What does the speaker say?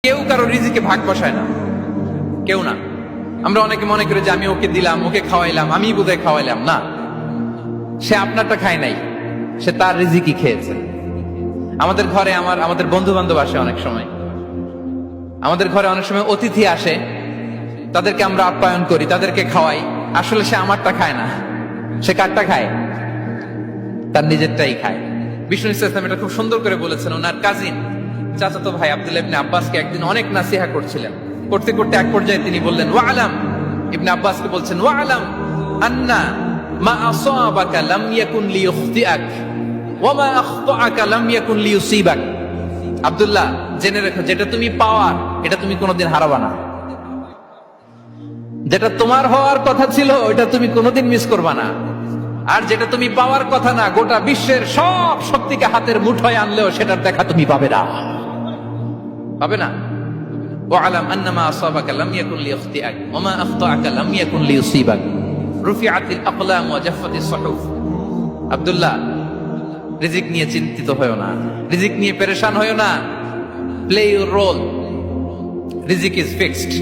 কেউ কারো রিজিকে ভাগ বসায় না, কেউ না। আমরা অনেকে মনে করি যে আমি ওকে দিলাম, ওকে খাওয়াইলাম, আমি বোধহয় খাওয়াইলাম। না, সে আপনারটা খায় নাই, সে তার রিজিকই খেয়েছে। আমাদের ঘরে আমাদের বন্ধু বান্ধব আসে অনেক সময়, আমাদের ঘরে অনেক সময় অতিথি আসে, তাদেরকে আমরা আপ্যায়ন করি, তাদেরকে খাওয়াই। আসলে সে আমারটা খায় না, সে কারটা খায়? তার নিজেরটাই খায়। বিষ্ণু ইসলাম এটা খুব সুন্দর করে বলেছেন। ওনার কাজিন চাচাতো ভাই আব্দুল্লাহ ইবনে আব্বাসকে একদিন অনেক নাসিহা করছিলেন। করতে করতে এক পর্যায়ে তিনি বললেন, ওয়া আলাম, ইবনে আব্বাসকে বলছেন, ওয়া আলাম আন্না মা আসাবাকা লাম ইয়াকুন লিইখতিআক ওয়া মা আখতাআকা লাম ইয়াকুন লিইউসিবাক। আব্দুল্লাহ, জেনে রেখো, যেটা তুমি পাওয়ার এটা তুমি কোনোদিন হারাবা না। যেটা তোমার হওয়ার কথা ছিল ওটা তুমি কোনোদিন মিস করবা না। আর যেটা তুমি পাওয়ার কথা না, গোটা বিশ্বের সব শক্তিকে হাতের মুঠোয় আনলেও সেটার দেখা তুমি পাবে না, পাবে না। ওয়ালাম আন্নামা আসাবাকা লাম ইয়াকুন লিইখতিআক ওয়া মা আখতাআকা লাম ইয়াকুন লিইউসিবাক রুফিআতিল আকলাম ওয়া জাফফাতিস সুহুফ। আব্দুল্লাহ, রিজিক নিয়ে চিন্তিত হয়ো না, রিজিক নিয়ে পেরেশান হয়ো না। প্লে ইউর রোল, রিজিক ইজ ফিক্সড।